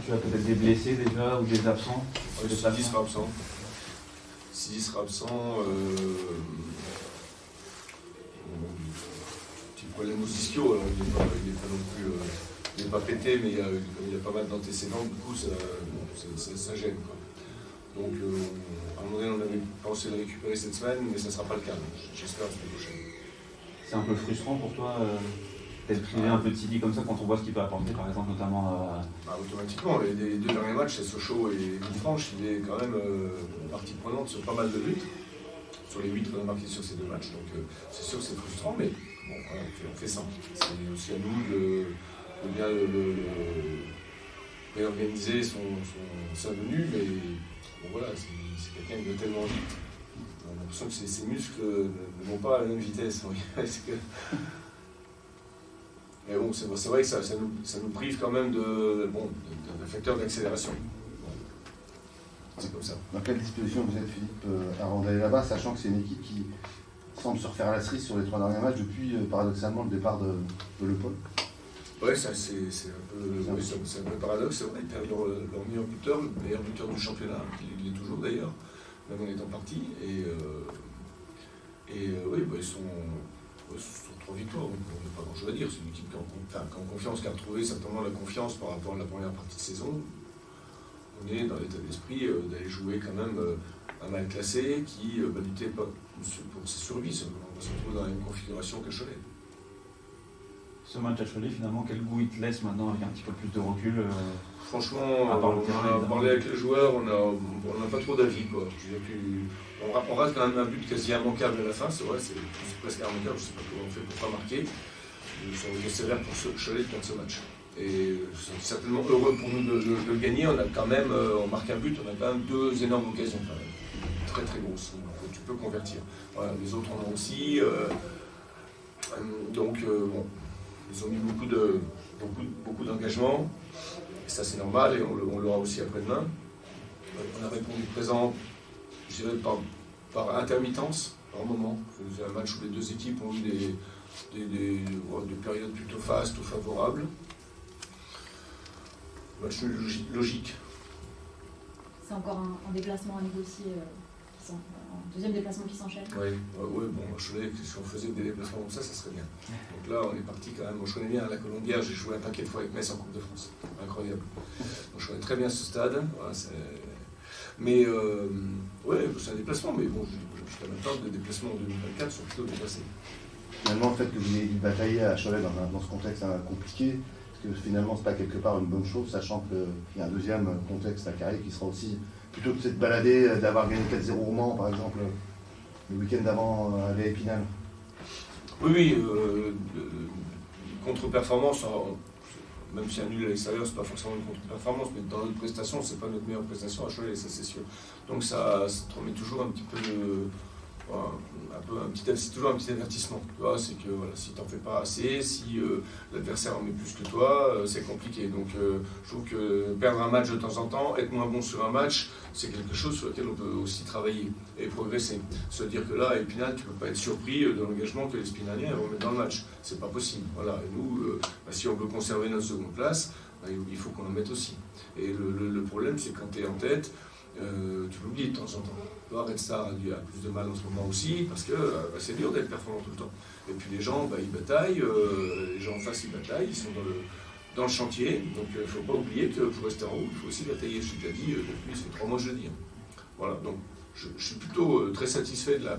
tu as peut-être des blessés déjà ou des absents? Sidi sera absent. Sidi sera absent. Petit problème aux ischio, alors il n'est pas non plus. Il n'est pas pété, mais il y a pas mal d'antécédents, du coup ça gêne, quoi. Donc à un moment donné on avait pensé le récupérer cette semaine, mais ça ne sera pas le cas. J'espère la semaine prochaine. C'est un peu frustrant pour toi d'être privé un peu de Sidi comme ça quand on voit ce qu'il peut apporter, par exemple, notamment automatiquement, les 2 derniers matchs, c'est Sochaux et Villefranche, il est quand même partie prenante sur pas mal de buts, sur les 8 qu'on a marqués sur ces 2 matchs. Donc c'est sûr que c'est frustrant, mais bon, voilà, on fait ça. C'est aussi à nous de bien réorganiser sa venue, mais bon, voilà, c'est quelqu'un qui va tellement vite. On a l'impression que ses muscles ne vont pas à la même vitesse. Mais bon, c'est vrai que ça nous prive quand même d'un facteur d'accélération. C'est comme ça. Dans quelle disposition vous êtes, Philippe, avant d'aller là-bas, sachant que c'est une équipe qui semble se refaire la cerise sur les 3 derniers matchs depuis, paradoxalement, le départ de Le Paul? Oui, c'est un peu paradoxe, c'est vrai, ils perdent leur meilleur buteur, le meilleur buteur du championnat, il est toujours d'ailleurs, même en étant parti, oui, ils sont 3 victoires, donc on n'a pas grand chose à dire, c'est une équipe qui a confiance, qui a retrouvé certainement la confiance par rapport à la première partie de saison. On est dans l'état d'esprit d'aller jouer quand même un mal classé qui va lutter pour ses survies, on va se retrouver dans la même configuration que Cholet. Ce match à Cholet, finalement, quel goût il te laisse maintenant avec un petit peu plus de recul Franchement, on a parlé avec les joueurs, on n'a pas trop d'avis, quoi. On rate quand même un but quasi immanquable à la fin, c'est vrai, c'est presque immanquable, je ne sais pas comment on fait pour ne pas marquer. Ils sont été sévères pour Cholet contre ce match. Et c'est certainement heureux pour nous de le gagner, on marque un but, on a quand même 2 énormes occasions quand même. Très très grosses, donc tu peux convertir. Voilà, les autres en ont aussi. Donc bon. Ils ont mis beaucoup d'engagement, et ça c'est normal, et on l'aura aussi après-demain. On a répondu présent, je dirais, par intermittence, par moment. C'est un match où les 2 équipes ont eu des périodes plutôt fastes ou favorables. Match logique. C'est encore un déplacement à négocier, un 2e déplacement qui s'enchaîne. Oui, bon, Cholet, si on faisait des déplacements comme ça serait bien. Donc là, on est parti quand même. Moi, je connais bien la Colombière, j'ai joué un paquet de fois avec Metz en Coupe de France. Incroyable. Donc, je connais très bien ce stade. Voilà, mais, c'est un déplacement, mais bon, jusqu'à maintenant, les déplacements en 2024 sont plutôt déplacés. Finalement, le fait que vous ayez dû batailler à Cholet dans ce contexte compliqué, est-ce que finalement, c'est pas quelque part une bonne chose, sachant qu'il y a un 2e contexte à Carré qui sera aussi, plutôt que de se balader, d'avoir gagné 4-0 au Mans, par exemple, le week-end d'avant à Épinal? Oui, contre-performance, même si un nul à l'extérieur, c'est pas forcément une contre-performance, mais dans notre prestation, c'est pas notre meilleure prestation à Cholet, ça c'est sûr. Donc ça te remet toujours un petit peu c'est toujours un petit avertissement. C'est que voilà, si tu n'en fais pas assez, si l'adversaire en met plus que toi, c'est compliqué. Donc je trouve que perdre un match de temps en temps, être moins bon sur un match, c'est quelque chose sur lequel on peut aussi travailler et progresser. Se dire que là, à Épinal, tu ne peux pas être surpris de l'engagement que les Spinaliens vont mettre dans le match. C'est pas possible. Voilà. Et nous, si on veut conserver notre 2e place, il faut qu'on en mette aussi. Et le problème, c'est quand tu es en tête, tu l'oublies de temps en temps. Red Star a plus de mal en ce moment aussi, parce que c'est dur d'être performant tout le temps. Et puis les gens, ils bataillent, les gens en face, ils bataillent, ils sont dans le chantier. Donc il ne faut pas oublier que pour rester en haut, il faut aussi batailler. Je t'ai déjà dit, depuis, ça fait 3 mois que je le dis. Voilà, donc je suis plutôt très satisfait de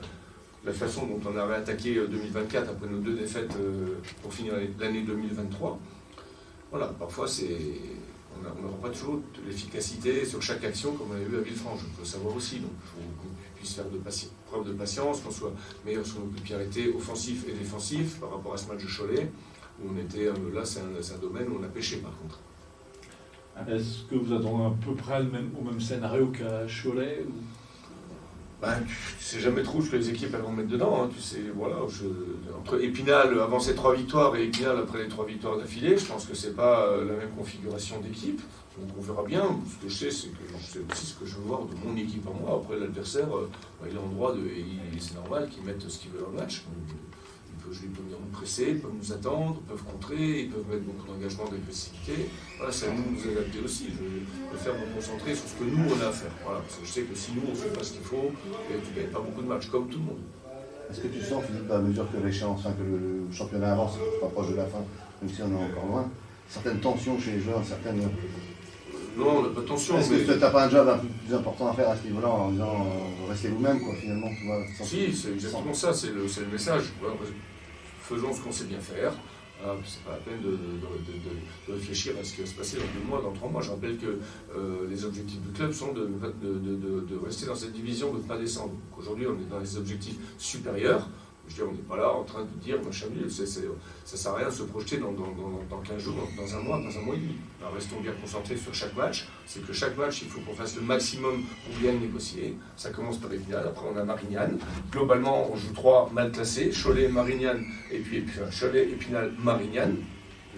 la façon dont on a réattaqué 2024 après nos 2 défaites pour finir l'année 2023. Voilà, parfois on n'aura pas toujours de l'efficacité sur chaque action comme on a eu à Villefranche. Il faut le savoir aussi. Donc il faut qu'on puisse faire preuve de patience, qu'on soit meilleur sur nos coups de pied arrêtés, offensifs et défensifs, par rapport à ce match de Cholet, où on était, là c'est un domaine où on a pêché par contre. Est-ce que vous attendez à peu près au même scénario qu'à Cholet ou... Tu sais jamais trop ce que les équipes vont mettre dedans. Hein. Tu sais, voilà, entre Épinal avant ces 3 victoires et Épinal après les 3 victoires d'affilée, je pense que c'est pas la même configuration d'équipe. Donc on verra bien. Ce que je sais, c'est que je sais aussi ce que je veux voir de mon équipe à moi. Après l'adversaire, il est en droit c'est normal qu'il mette ce qu'il veut dans le match. Il je les peux venir nous presser, ils peuvent nous attendre, ils peuvent contrer, ils peuvent mettre beaucoup d'engagement, d'agressivité. Voilà, c'est à nous de nous adapter aussi. Je préfère me concentrer sur ce que nous, on a à faire. Voilà, parce que je sais que si nous, on ne fait pas ce qu'il faut, tu ne gagnes pas beaucoup de matchs, comme tout le monde. Est-ce que tu sens, Philippe, à mesure que l'échéance, que le championnat avance, on rapproche de la fin, même si on est encore loin, certaines tensions chez les joueurs, certaines... Non, on n'a pas de tension. Est-ce que tu n'as pas un job un peu plus important à faire à ce niveau-là en disant restez vous-même, quoi, finalement, tu vois, Si, c'est exactement ça, c'est le message. Voilà, faisons ce qu'on sait bien faire. C'est pas la peine de réfléchir à ce qui va se passer dans 2 mois, dans 3 mois. Je rappelle que les objectifs du club sont de rester dans cette division, de ne pas descendre. Aujourd'hui, on est dans les objectifs supérieurs. Je veux dire, on n'est pas là en train de dire machin nul, ça ne sert à rien de se projeter dans 15 jours, dans un mois et demi. Alors restons bien concentrés sur chaque match. C'est que chaque match, il faut qu'on fasse le maximum pour bien le négocier. Ça commence par Épinal, après on a Marignane. Globalement, on joue 3 mal classés, Cholet, Marignane, et puis Cholet, Épinal, Marignane.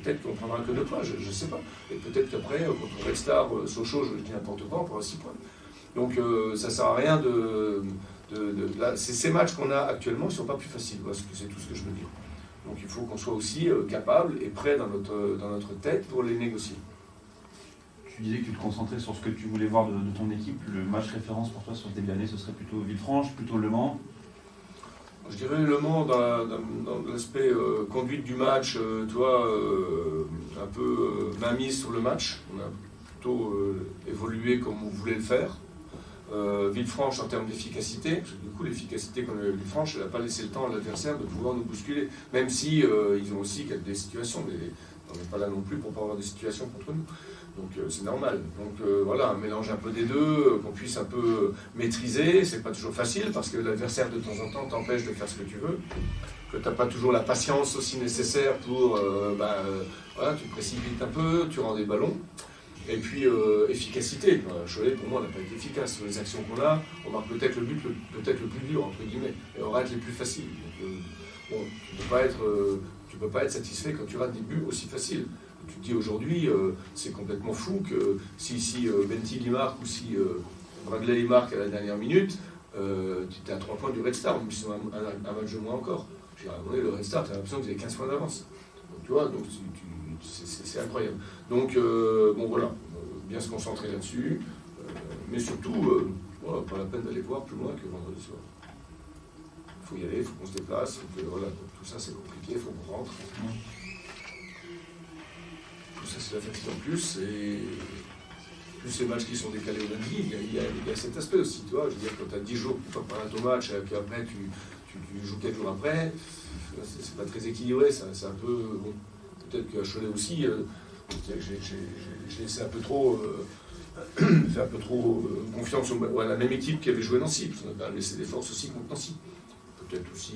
Peut-être qu'on prendra que 2 points, je ne sais pas. Et peut-être qu'après, contre Red Star, Sochaux, je dis n'importe quoi, on prendra 6 points. Donc ça ne sert à rien ces matchs qu'on a actuellement ne sont pas plus faciles, c'est tout ce que je veux dire. Donc il faut qu'on soit aussi capable et prêt dans notre tête pour les négocier. Tu disais que tu te concentrais sur ce que tu voulais voir de ton équipe. Le match référence pour toi sur ce début d'année, ce serait plutôt Villefranche, plutôt Le Mans? Je dirais Le Mans dans l'aspect conduite du match, un peu mainmise sur le match. On a plutôt évolué comme on voulait le faire. Villefranche en termes d'efficacité, parce que du coup l'efficacité qu'on a eu à Villefranche, elle n'a pas laissé le temps à l'adversaire de pouvoir nous bousculer, même si ils ont aussi des situations, mais on n'est pas là non plus pour pas avoir des situations contre nous, donc c'est normal. Donc voilà, un mélange un peu des deux, qu'on puisse un peu maîtriser, c'est pas toujours facile, parce que l'adversaire de temps en temps t'empêche de faire ce que tu veux, que tu n'as pas toujours la patience aussi nécessaire pour, voilà, tu précipites un peu, tu rends des ballons. Et puis, efficacité. Cholet, pour moi, on n'a pas été efficace. Sur les actions qu'on a, on marque peut-être le but peut-être le plus dur, entre guillemets, et on rate les plus faciles. Donc, bon, tu peux pas être satisfait quand tu rates des buts aussi faciles. Tu te dis aujourd'hui, c'est complètement fou que si Bentil y marque ou si Bradley y marque à la dernière minute, tu es à 3 points du Red Star, même si c'est un match de moins encore. Le Red Star, tu as l'impression que vous avez 15 points d'avance. Donc, tu vois, donc, c'est incroyable. Donc, bon voilà, bien se concentrer là-dessus, mais surtout, voilà, pas la peine d'aller voir plus loin que vendredi soir. Il faut y aller, il faut qu'on se déplace, voilà, donc tout ça c'est compliqué, il faut qu'on rentre. Tout ça c'est la fatigue en plus, et plus les matchs qui sont décalés au lundi, il y a cet aspect aussi, tu vois, je veux dire, quand tu as 10 jours pour préparer ton match, et qu'après tu joues 4 jours après, c'est pas très équilibré, c'est un peu... Bon, peut-être qu'à Cholet aussi, j'ai laissé un peu trop, fait un peu trop confiance à la même équipe qui avait joué Nancy, parce qu'on a quand même laissé des forces aussi contre Nancy. Peut-être aussi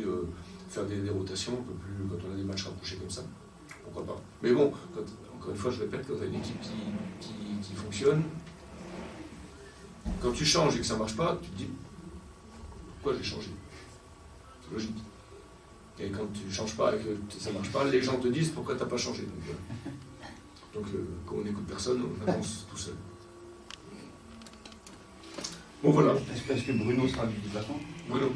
faire des rotations un peu plus quand on a des matchs rapprochés comme ça. Pourquoi pas. Mais bon, encore une fois, je répète, quand tu as une équipe qui fonctionne, quand tu changes et que ça ne marche pas, tu te dis pourquoi j'ai changé. C'est logique. Et quand tu ne changes pas et que ça ne marche pas, les gens te disent pourquoi tu n'as pas changé. Donc quand on n'écoute personne, on avance tout seul. Bon voilà. Est-ce que Bruno sera du déplacement? Bruno.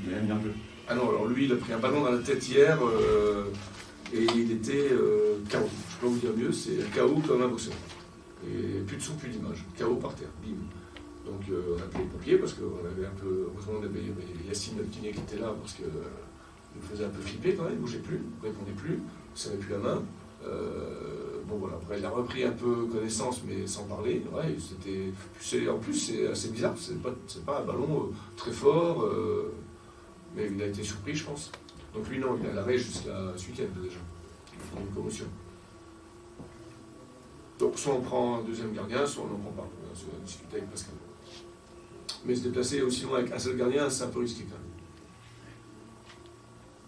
Il aime bien le jeu. Ah non, alors lui, il a pris un ballon dans la tête hier et il était KO. Je ne peux pas vous dire mieux, c'est KO comme un boxeur. Et plus de son, plus d'image. KO par terre, bim. Donc on a appelé les pompiers parce qu'on avait un peu. Heureusement, on avait Yacine Altiné qui était là parce que. Il nous faisait un peu flipper quand même, il ne bougeait plus, il ne répondait plus, il ne savait plus la main. Bon voilà, après il a repris un peu connaissance, mais sans parler. Ouais, en plus, c'est assez bizarre, c'est pas un ballon très fort, mais il a été surpris, je pense. Donc lui, non, il est à l'arrêt jusqu'à ce week-end déjà. Il fait une commotion. Donc soit on prend un deuxième gardien, soit on n'en prend pas. On va discuter avec Pascal. Mais se déplacer aussi loin avec un seul gardien, c'est un peu risqué quand même.